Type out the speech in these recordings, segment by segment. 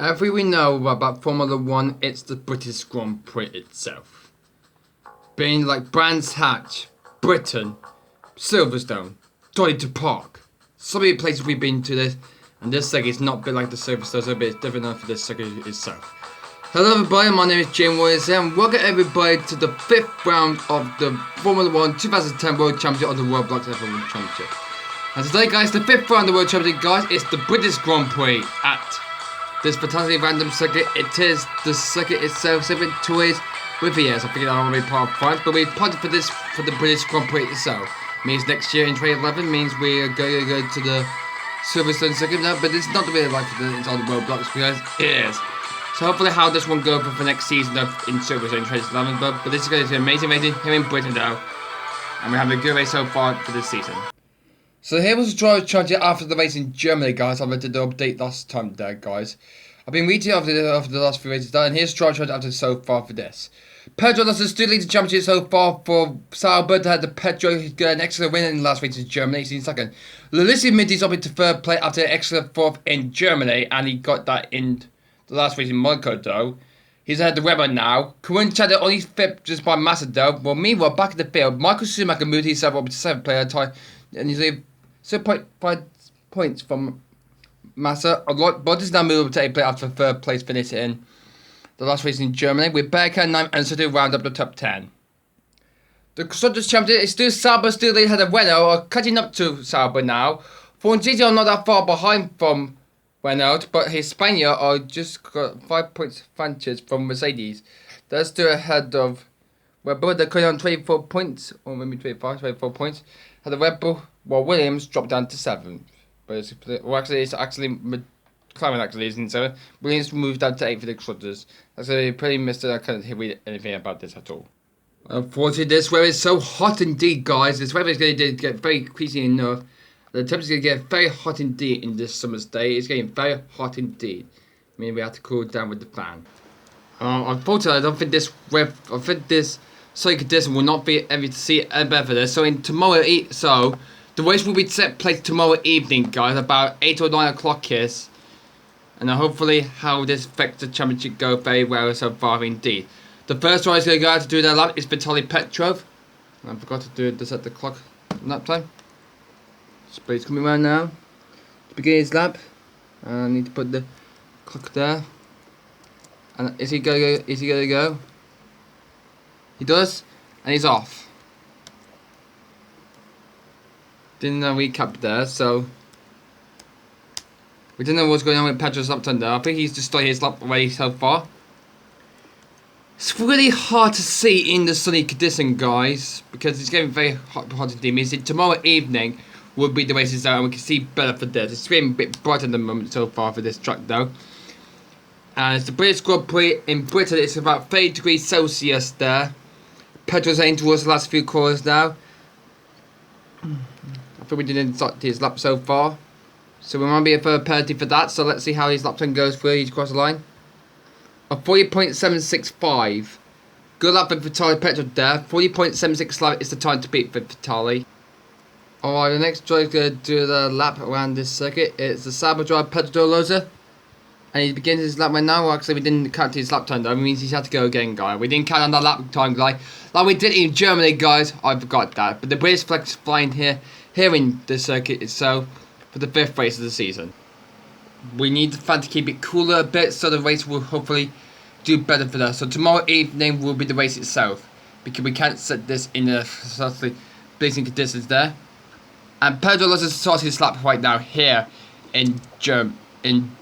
Everything we know about Formula 1, it's the British Grand Prix itself. Being like Brands Hatch, Britain, Silverstone, Donington Park. So many places we've been to this, and this circuit is not a bit like the Silverstone, so it's different enough for this circuit itself. Hello everybody, my name is James Williams and welcome everybody to the 5th round of the Formula 1 2010 World Championship of the Roblox F1 Championship. And today guys, the 5th round of the World Championship guys, is the British Grand Prix at this fantastically random circuit. It is the circuit itself, 7 toys with years. I figured I want to be part of France, but we planned for this for the British Grand Prix itself. Means next year in 2011 means we are going to go to the Silverstone circuit now, but it's not really like it's on the Roblox because it is. So hopefully how this one goes for next season in Silverstone 2011, but this is going to be amazing here in Britain now, and we're having a good race so far for this season. So here was the driver's challenge after the race in Germany, guys. I did the update last time there, guys. I've been reading after the last few races done, and here's the driver's challenge after so far for this. Pedro Losses still leads the championship so far for Sauber. Had the Pedro got an excellent win in the last race in Germany. He's in second. Lalissi Minty's up into third place after an excellent fourth in Germany, and he got that in the last race in Monaco though. He's ahead of Weber now. Corinne Cheddar only fifth just by Massa though. Well, meanwhile, back in the field, Michael Schumacher moved himself up to 7th player time, and he's 0.5 points from Massa. Bottas now moved up to 8th player after the 3rd place finish in the last race in Germany, with Becker 9th and still round up the top 10. The Constructors' Championship is still Sauber, still they had a Renault, are catching up to Sauber now. Fornzito are not that far behind from Renault, but Hispania are just got 5 points advantage from Mercedes. They're still ahead of Red Bull. They're currently on 24 points, or maybe 24 points. Had the Red Bull, while Williams dropped down to 7th. But it's McLaren actually isn't 7th. Williams moved down to 8th for the Constructors. That's a pretty missed it. I couldn't hear anything about this at all. Unfortunately, this weather is so hot indeed, guys. This weather is going to get very crazy enough. The temperature is going to get very hot indeed in this summer's day. It's getting very hot indeed. I mean, we have to cool it down with the fan. Unfortunately, I think this circuit condition will not be able to see any better for this. So the race will be set place tomorrow evening, guys, about 8 or 9 o'clock here. And hopefully how this affects the championship go very well so far indeed. The first driver is going to go out to do their lap is Vitaly Petrov. I forgot to do this at the clock lap time. But he's coming around now to begin his lap. I need to put the clock there. And is he going to go? He does, and he's off. Didn't know we capped there, so we didn't know what's going on with Pedro's lap time there. I think he's just started his lap already so far. It's really hard to see in the sunny condition, guys, because it's getting very hot indeed. Means tomorrow evening will be the races out, and we can see better for this. It's getting a bit brighter at the moment so far for this track though. And it's the British Grand Prix in Britain. It's about 30 degrees Celsius there. Pedro's heading towards the last few corners now. I think we didn't start his lap so far, so we might be a further penalty for that. So let's see how his lap time goes through. He's crossed the line. A 40.765. Good lap for Vitaly Petrov there. 40.76 lap is the time to beat for Vitaly. Alright, the next driver is going to do the lap around this circuit. It's the Sauber driver Pedro Loza. And he begins his lap right now. Well, actually, we didn't count his lap time though. It means he's had to go again, guys. We didn't count on that lap time, guys. Like we did in Germany, guys. I forgot that. But the British flag is flying here in the circuit itself for the 5th race of the season. We need the fan to keep it cooler a bit, so the race will hopefully do better for us. So tomorrow evening will be the race itself, because we can't set this in the blazing conditions there. And Pedro Losses starts his lap right now here in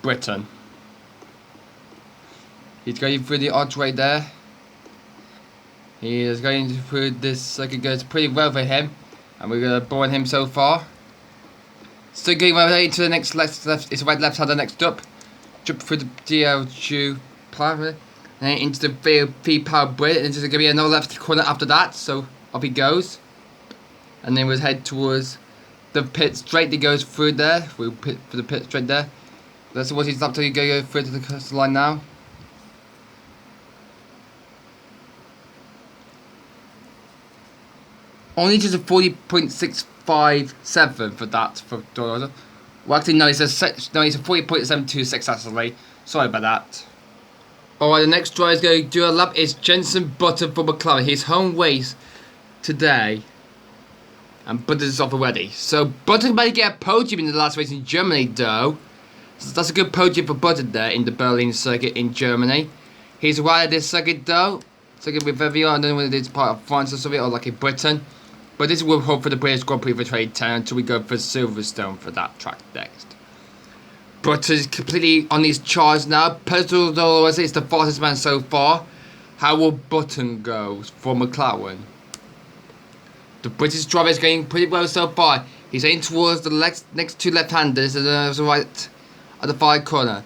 Britain. He's going through the archway there. He is going through this circuit, goes pretty well for him, and we're going to bore him so far. Still going right to the next left. It's right left hand next up. Jump through the DL2 plan, and into the V-Power bridge, and there's going to be another left corner after that. So up he goes, and then we'll head towards the pit straight that goes through there. We'll pit for the pit straight there. That's what he's up to. Go through to the line now. Only just a 40.657 for that for Dorado. Well, actually, no, it's a 40.726 actually. Sorry about that. Alright, the next driver is going to do a lap is Jenson Button for McLaren. His home race today. And Button's off already. So Button might get a podium in the last race in Germany though. So that's a good podium for Button there in the Berlin circuit in Germany. He's right at this circuit though. Circuit with Evian, I don't know whether it's part of France or something or like in Britain. But this will hope for the British Grand Prix for 2010 until we go for Silverstone for that track next. Button is completely on his charge now. Pedro Dolores is the fastest man so far. How will Button go for McLaren? The British driver is going pretty well so far. He's aiming towards the next two left-handers and the right at the far corner.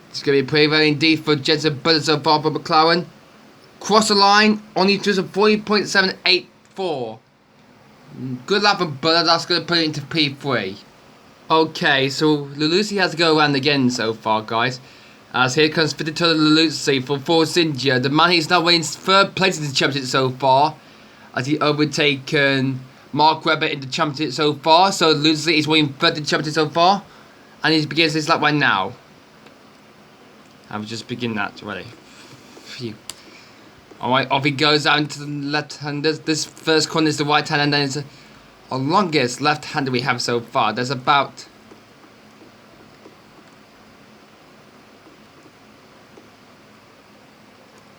It's going to be pretty well indeed for Jenson Button so far for McLaren. Cross the line, only just a 40.784. Good lap for Button, that's going to put it into P3. Okay, so Lulusi has to go around again so far, guys. As here comes Fitito Lulusi for Force India. The man is now winning third place in the championship so far. As he overtaken Mark Webber in the championship so far. So Lulusi is winning third in the championship so far. And he begins his lap right now. I've just begun that already. Phew. Alright, off he goes out into the left-handers. This first corner is the right-hand and then it's the longest left-hander we have so far. There's about...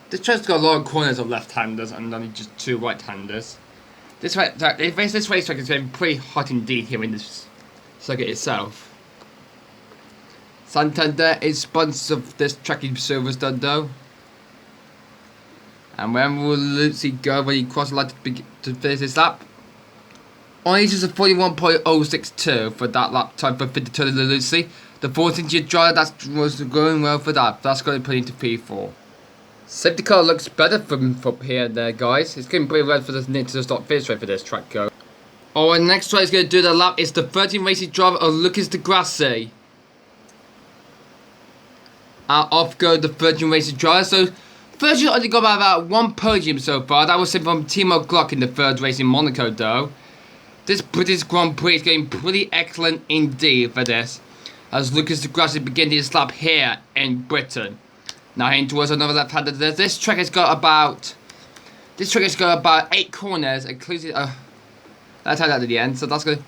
This track's got a lot of corners of left-handers and only just two right-handers. This racetrack is getting pretty hot indeed here in this circuit itself. Santander is sponsor of this track in Silverstone though. And when will Lucy go when he crosses the line to finish his lap? Only just a 41.062 for that lap time for Fitito Lucy. The 14th driver that was going well for that. That's going to put into P4. Safety car looks better from here and there, guys. It's getting pretty red for the near to the start finish rate for this track go. Oh, and the next driver is going to do the lap is the 13th racing driver of Lucas Di Grassi. Off go the 13th racing driver. So 13 only got about one podium so far. That was sent from Timo Glock in the third race in Monaco though. This British Grand Prix is getting pretty excellent indeed for this. As Lucas Di Grassi begins his lap here in Britain. Now heading towards another left-hander. This track has got about 8 corners, including left-hander at the end. So that's going to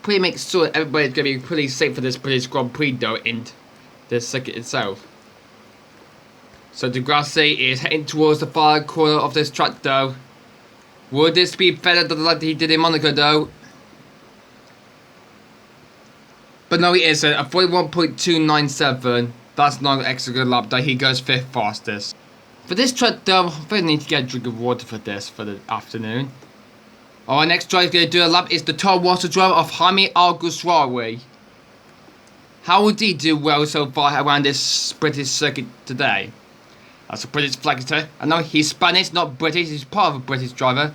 pretty make sure everybody's going to be pretty safe for this British Grand Prix though in this circuit itself. So Di Grassi is heading towards the far corner of this track though. Will this be better than like he did in Monaco though? But no, it isn't. A 41.297. That's not an extra good lap though. He goes 5th fastest. For this track though, I really need to get a drink of water for this for the afternoon. Our next driver is going to do a lap is the top water driver of Jaime Alguersuari. How would he do well so far around this British circuit today? That's a British flag. I know he's Spanish, not British. He's part of a British driver,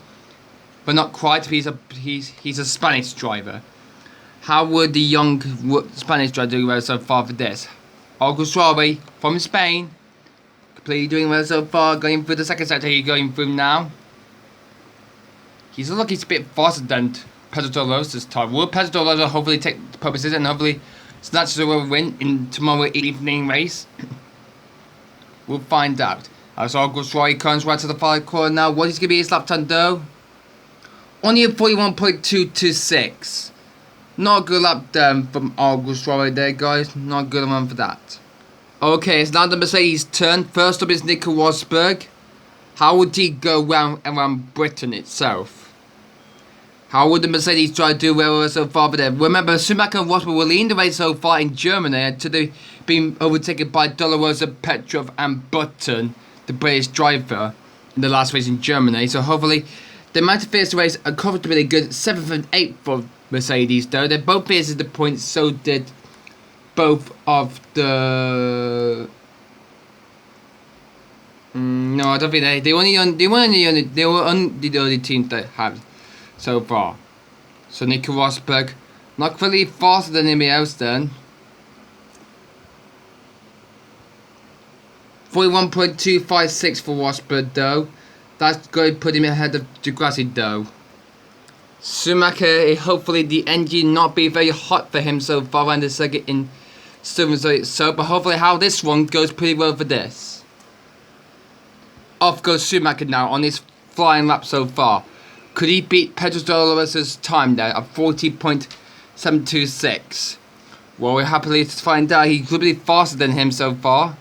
but not quite. He's a Spanish driver. How would the young Spanish driver do well so far for this? Alguersuari from Spain, completely doing well so far. Going through the second sector, he's going through now. He's looking a bit faster than Pedro Dolores this time. Will Pedro Dolores hopefully take the purposes and hopefully snatch the win in tomorrow evening race? We'll find out. As Alguersuari comes right to the far corner now. What is going to be his lap time though? Only a 41.226. Not a good lap done from Alguersuari there, guys. Not a good one for that. Okay, it's now the Mercedes' turn. First up is Nico Rosberg. How would he go around Britain itself? How would the Mercedes try to do well so far for them? Remember, Schumacher and Rosberg were leading the race so far in Germany until they've been overtaken by Dolorosa, Petrov and Button, the British driver, in the last race in Germany. So hopefully they might finish the race a comfortably good 7th and 8th for Mercedes though. They both finished the points, so did both of the... no, I don't think they were the only teams that have so far. So Nico Rosberg, not really faster than anybody else then. 41.256 for Rosberg though. That's going to put him ahead of Di Grassi though. Schumacher, hopefully the engine not be very hot for him so far around the circuit in Silverstone itself, but hopefully how this one goes pretty well for this. Off goes Schumacher now on his flying lap so far. Could he beat Pedro Dolores' time there of 40.726? Well, we're happily to find out he could be faster than him so far.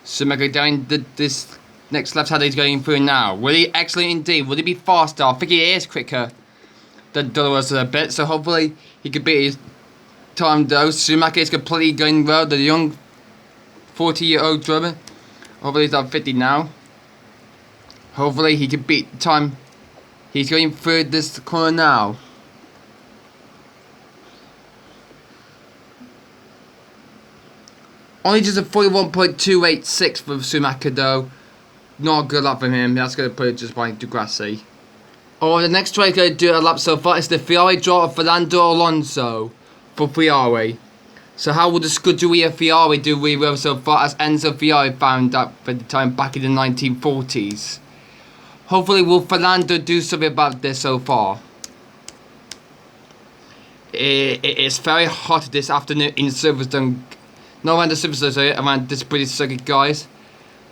Schumacher down this next left hand he's going through now. Will he? Excellent indeed. Will he be faster? I think he is quicker than Dolores a bit, so hopefully he could beat his time though. Schumacher is completely going well. The young 40-year-old driver. Hopefully he's at 50 now. Hopefully he can beat the time. He's going through this corner now. Only just a 41.286 for Schumacher though. Not a good lap from him. That's going to put it just by Degrassi. Oh, the next try is going to do a lap so far. It's the Ferrari draw of Fernando Alonso for Ferrari. So how will the Scuderia Ferrari do really well so far, as Enzo Ferrari found out for the time back in the 1940s? Hopefully will Fernando do something about this so far. It is very hot this afternoon in Silverstone. Not around the Silverstone, sorry, around this British circuit, guys.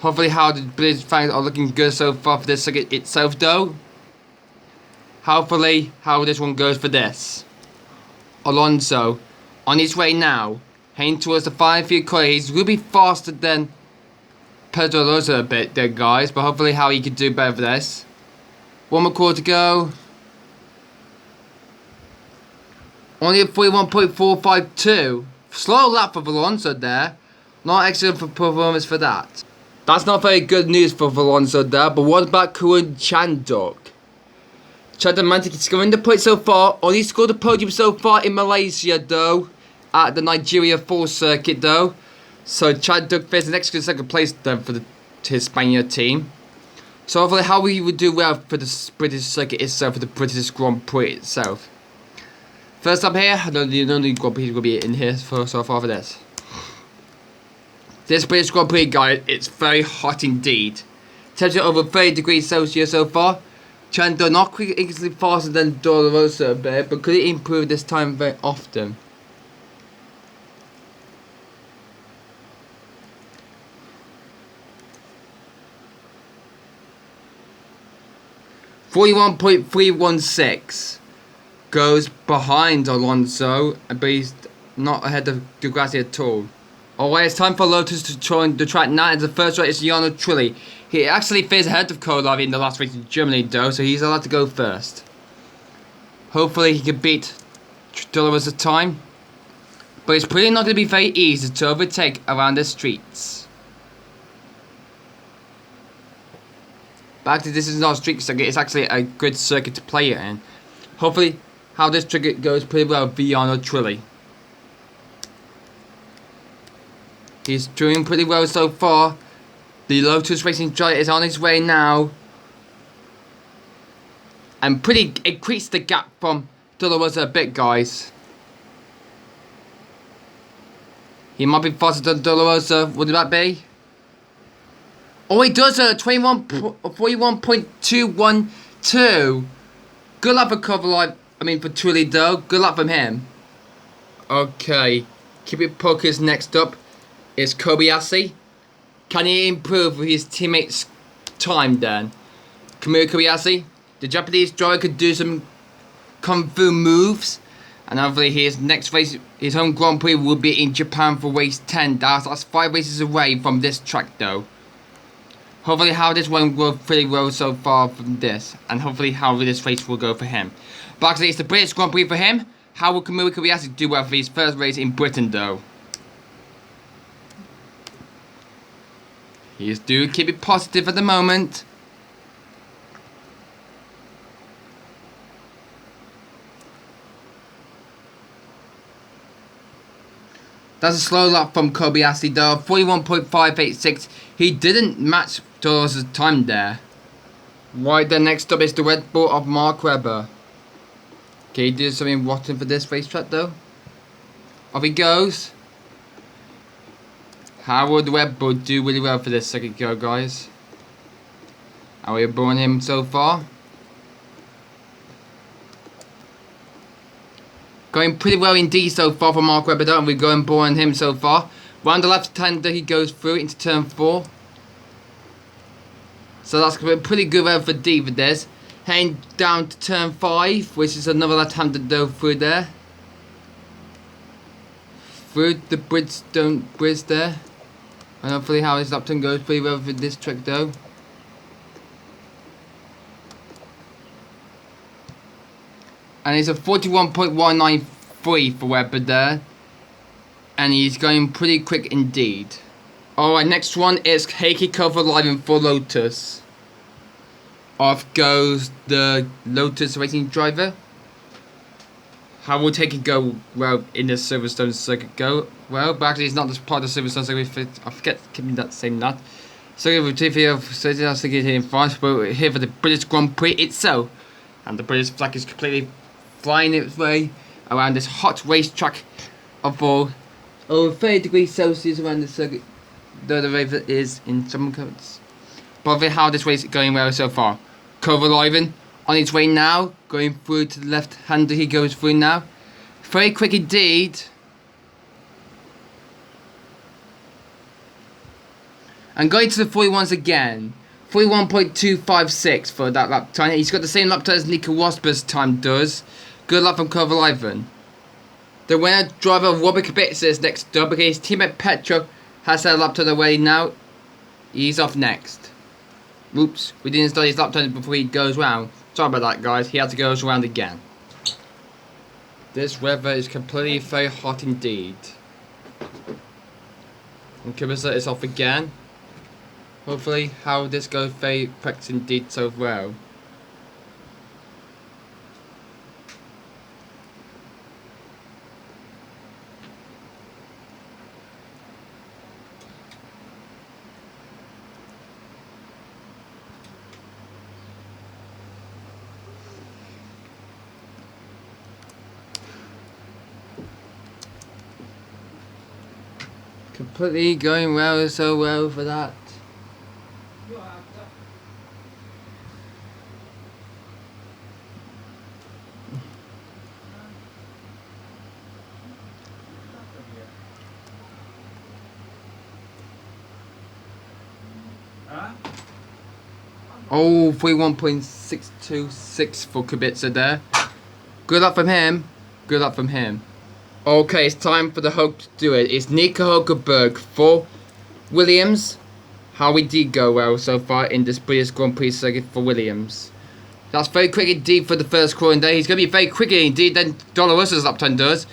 Hopefully how the British fans are looking good so far for this circuit itself though. Hopefully how this one goes for this. Alonso on his way now, heading towards the 5-field corner. He's going to be faster than Pedro Alonso a bit there, guys, but hopefully how he can do better for this. One more quarter to go. Only a 41.452. Slow lap for Alonso there. Not excellent for performance for that. That's not very good news for Alonso there, but what about Kurun Chandok? Chandok managed to score in the point so far. Only scored a podium so far in Malaysia though, at the Nigeria 4 circuit though. So Chandok faces an excellent second place then for his Spaniard team. So hopefully how he would do well for the British circuit itself, for the British Grand Prix itself. First up here, the only Grand Prix will be in here so far for this. This British Grand Prix, guys, it's very hot indeed. Temperature over 30 degrees Celsius so far. Chandok not easily faster than Dolorosa a bit, but could it improve this time very often? .316 goes behind Alonso, but he's not ahead of Degrassi at all. Alright, it's time for Lotus to join the track now. And the first race is Jarno Trulli. He actually finished ahead of Kolavi in the last race in Germany though, so he's allowed to go first. Hopefully he can beat Dolores at time. But it's pretty not going to be very easy to overtake around the streets. But actually this is not a street circuit, it's actually a good circuit to play it in. Hopefully how this circuit goes pretty well for Jarno Trulli. He's doing pretty well so far. The Lotus Racing Giant is on his way now. And pretty increased the gap from Dolores a bit, guys. He might be faster than Dolores, would that be? Oh, he does 41.212. Good luck for for Trulli though. Good luck from him. Okay, keep it focused. Next up is Kobayashi. Can he improve his teammates' time then? Kamui Kobayashi, the Japanese driver, could do some kung fu moves. And hopefully his next race, his home Grand Prix, will be in Japan for race 10. That's 5 races away from this track though. Hopefully how this one will pretty well so far from this. And hopefully how this race will go for him. But actually it's the British Grand Prix for him. How will Kamui Kobayashi do well for his first race in Britain though? He's do keep it positive at the moment. That's a slow lap from Kobayashi though, 41.586. He didn't match Dolores' time there. Right then, next up is the Red Bull of Mark Webber. Can he do something rotten for this racetrack though? Off he goes. How would Red Bull do really well for this second go, guys? Are we aboard him so far? Going pretty well indeed so far for Mark Webber, and we're going ball on him so far. Round the left-hander, he goes through into turn 4. So that's pretty good round for D with this. Heading down to turn 5, which is another left-hander though through there. Through the Bridgestone bridge there. And hopefully how his lap turn goes pretty well with this trick though. And it's a 41.193 for Webber there. And he's going pretty quick indeed. Alright, next one is Heikki Kovalainen for Lotus. Off goes the Lotus racing driver. How will Heikki go well in the Silverstone circuit go? Well, but actually it's not this part of the Silverstone circuit. I forget keeping that same nut. So with TV of circuit here in France, but here for the British Grand Prix itself. And the British flag is completely flying its way around this hot racetrack of all over 30 degrees Celsius around the circuit, though the race is in some codes. But how this race is going well so far. Kovalainen on his way now, going through to the left hander, he goes through now. Very quick indeed. And going to the 41s again. 41.256 for that lap time. He's got the same lap time as Nico Rosberg's time does. Good luck from Kovalainen. The winner driver Robert Kubica is next up because his teammate Petro has had a lap time already now. He's off next. Oops, we didn't start his lap time before he goes round. Sorry about that guys, he had to go around again. This weather is completely very hot indeed. And Kubica is off again. Hopefully how this goes very quick indeed so well. Completely going well, so well for that. Oh, 41.626 for Kubica there. Good luck from him. Good luck from him. Okay, it's time for the Hulk to do it. It's Nico Hulkenberg for Williams. How we did go well so far in this British Grand Prix circuit for Williams. That's very quick indeed for the first corner there. He's going to be very quicker indeed than Dolorosa's lap time does.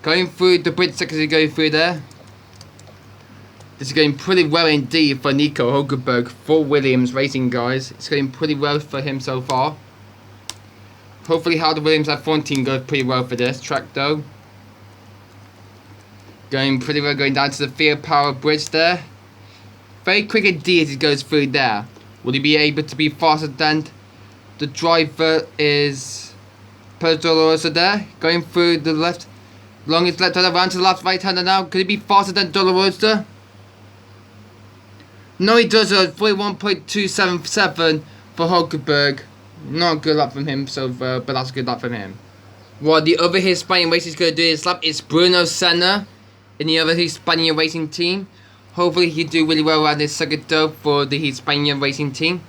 Going through the British circuit, going through there. This is going pretty well indeed for Nico Hulkenberg for Williams Racing, guys. It's going pretty well for him so far. Hopefully how the Williams F14 goes pretty well for this track though. Going pretty well, going down to the Field Power Bridge there. Very quick indeed as he goes through there. Will he be able to be faster than the driver is Pedro Dolorosa there? Going through the left, longest left hander around to the left right hander now. Could he be faster than Dolorosa? No, he does a 41.277 for Hulkenberg. Not good luck from him, so but that's good luck from him. What the other Hispanic race is going to do this lap is Bruno Senna in the other Hispania racing team. Hopefully he do really well around this circuit though for the Hispania racing team.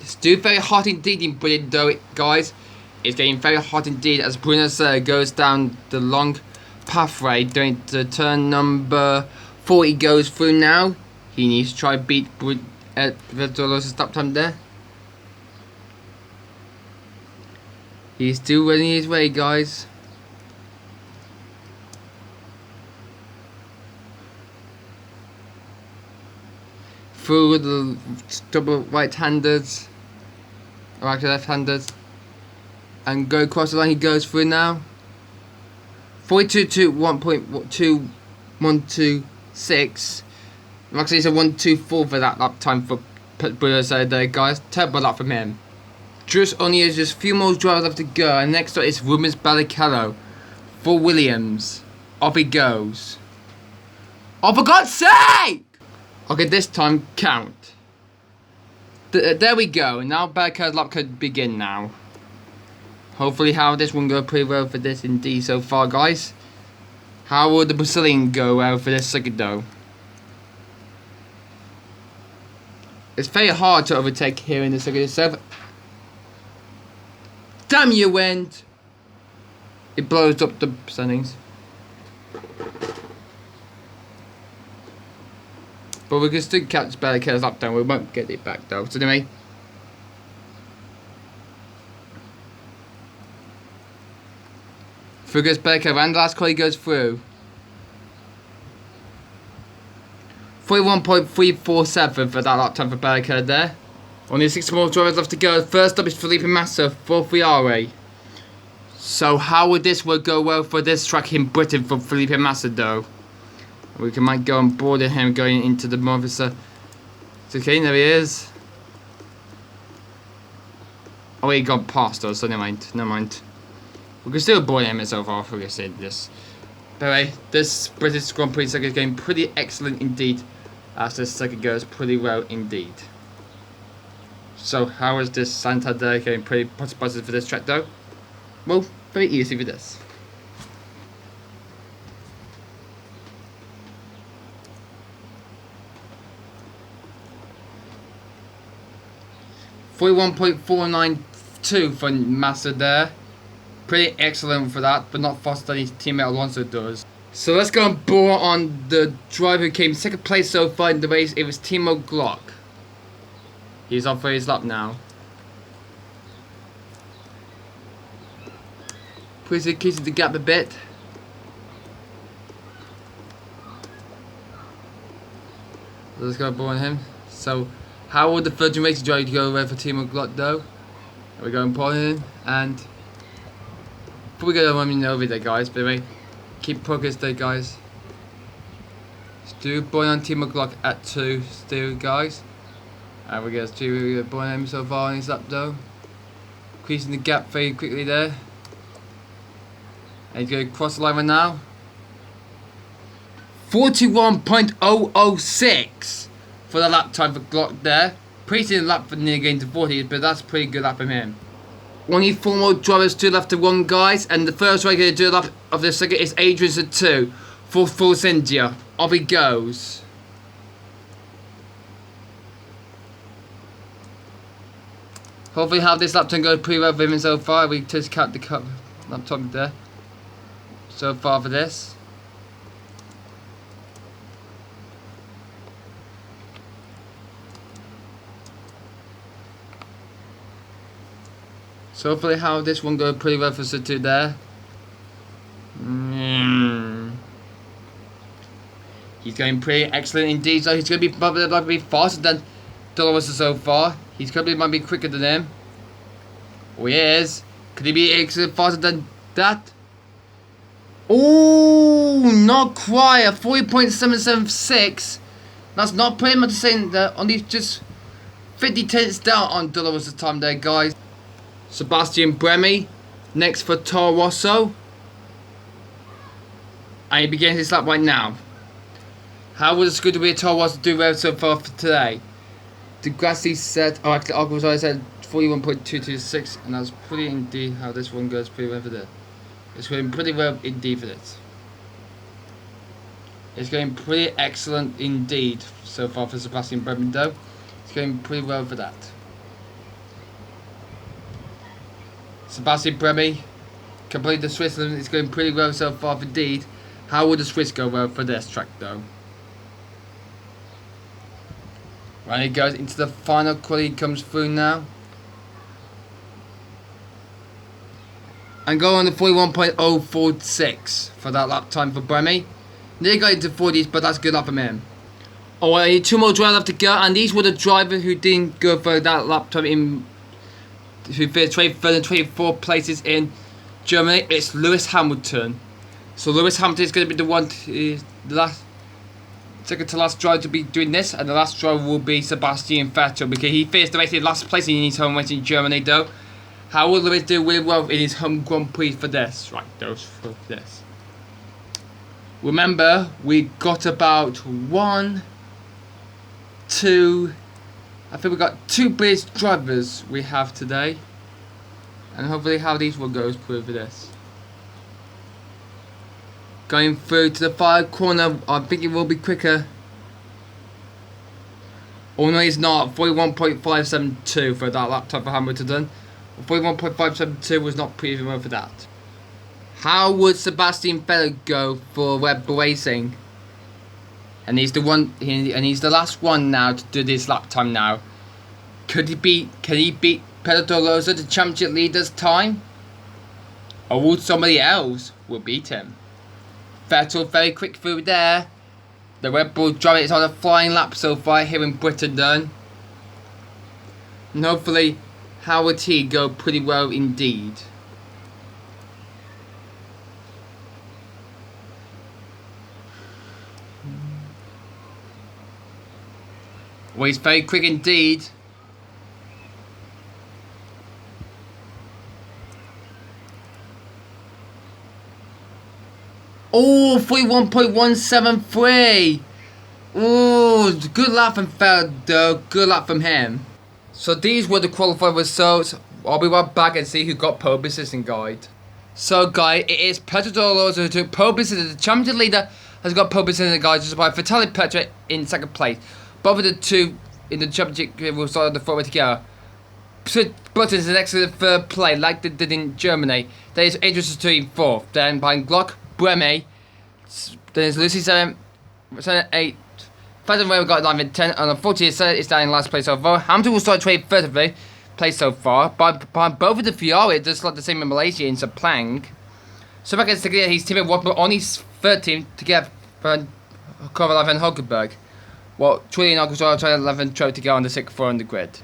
It's still very hot indeed in Britain though, guys. It's getting very hot indeed as Bruno Senna goes down the long pathway during the turn number 4 he goes through now. He needs to try beat Dolorosa's lap time there. He's still running his way, guys. Through the double right-handers, or actually left-handers, and go across the line. He goes through now. 42.1.2126. Actually, it's a 1.24 for that lap time for Bruno there, guys. Terrible lap from him. Just only has just a few more drivers left to go, and next up is Rubens Barrichello for Williams. Off he goes. Oh, for God's sake! Okay, this time count. There we go. Now Barrichello's lap could begin now. Hopefully how this one go pretty well for this indeed so far, guys. How will the Brazilian go out for this second though? It's very hard to overtake here in the second itself. Damn you, wind! It blows up the standings. But we can still catch Barricades up down. We won't get it back though. So anyway. Through goes Barricade and the last quality goes through. 41.347 for that lap time for Barricade there. Only 6 more drivers left to go. First up is Felipe Massa for Ferrari. So how would this one go well for this track in Britain for Felipe Massa though? We might go on board him going into the Marvisa. It's okay, there he is. Oh, he got past us, so never mind. We can still board him so far, we can say this. But anyway, this British Grand Prix second is going pretty excellent indeed. As this second goes pretty well indeed. So how is this Santander going pretty positive for this track though? Well, very easy for this. .492 for Massa there. Pretty excellent for that, but not faster than his teammate Alonso does. So let's go and bore on the driver who came second place so far in the race. It was Timo Glock. He's off for his lap now. Please increasing the gap a bit. Let's go bore on him. So how would the Virgin Racing driver go away for Timo Glock though? We're going bore on him and before we go on over there guys, but anyway, keep progress there guys. Still bore on Timo Glock at 2 still guys. And we get to bore on him so far on his lap though. Increasing the gap very quickly there. And he's going to cross the line right now. 41.006 for the lap time for Glock there. Pretty decent lap for near getting to 40, but that's a pretty good lap from him. Only 4 more drivers still left to run, guys. And the first one going to do a lap of the second is Adrian's at 2 for Force India. Off he goes. Hopefully have this lap time go pretty well for him so far. We just count the lap time there. So far for this. So hopefully how this one go pretty well for Strt there. He's going pretty excellent indeed. So he's going to be probably like be faster than Dolores so far. He's probably might be quicker than him. Oh, he is. Could he be excellent faster than that? Oh, not quite. 40.776. That's not pretty much saying that. Only just 50 tenths down on Dolores' time there, guys. Sebastian Bremi next for Toro Rosso. And he begins his lap right now. How would the scooter be Toro Rosso do well so far for today? Degrassi said, oh actually I said 41.226, and that's pretty indeed how this one goes pretty well for this. It's going pretty well indeed for this. It's going pretty excellent indeed so far for Sebastian Bremi though. It's going pretty well for that. Sebastian Bremi completed the Switzerland. It's going pretty well so far indeed. How would the Swiss go well for this track though? Right, he goes into the final quality, comes through now. And go on the 41.046 for that lap time for Bremi. They got into 40s, but that's good lap from him. Oh, I need 2 more drivers left to go, and these were the drivers who didn't go for that lap time in who finished 23rd and 24th places in Germany. It's Lewis Hamilton. So Lewis Hamilton is going to be the one, the last, second to last driver to be doing this, and the last driver will be Sebastian Vettel because he finished the race in last place in his home race in Germany though. How will Lewis do really well in his home Grand Prix for this? Right, those for this. Remember, we got about 1, 2. I think we got 2 British drivers we have today. And hopefully how these will go through for this. Going through to the far corner, I think it will be quicker. Oh no, it's not. 41.572 for that laptop for Hamilton. 41.572 was not pretty well for that. How would Sebastian Vettel go for Red Bull Racing? And he's the one, and he's the last one now to do this lap time now. Can he beat Pedro Rosa, the championship leader's time? Or will somebody else will beat him? Vettel very quick through there. The Red Bull driver is on a flying lap so far here in Britain done. And hopefully Howard T go pretty well indeed. Well, he's very quick indeed. Oh, 41.173. Oh, good lap from Feldo. Good lap from him. So these were the qualified results. I'll be right back and see who got pole position, guide. So, guys, it is Pedro Rosa who took pole position. The champion leader has got pole position, guys, just by Vitaly Petra in second place. Both of the two in the championship will start on the forward together. Button is next to the third place, like they did in Germany. There is Adrian Strt in fourth. Then behind Glock, Breme. Then there's Lucy 7, 8. Fathom Ray got 9 and 10. And unfortunately, it's down in last place so far. Hamilton will start 23rd place so far. Behind both of the Fiori, just like the same in Malaysia in Sepang. So back against together, his team at one, but on his third team together for Kovalev and Hulkenberg. Well, Twilly and August are trying 11 to go on the 6th floor on the grid.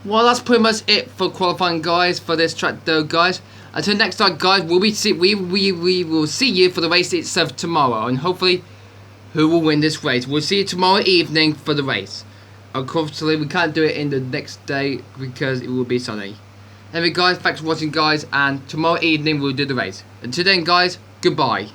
Well, that's pretty much it for qualifying, guys, for this track though, guys. Until next time, guys, we will see you for the race itself tomorrow, and hopefully who will win this race. We'll see you tomorrow evening for the race. Unfortunately, we can't do it in the next day because it will be sunny. Anyway, guys, thanks for watching, guys, and tomorrow evening we'll do the race. Until then, guys, goodbye.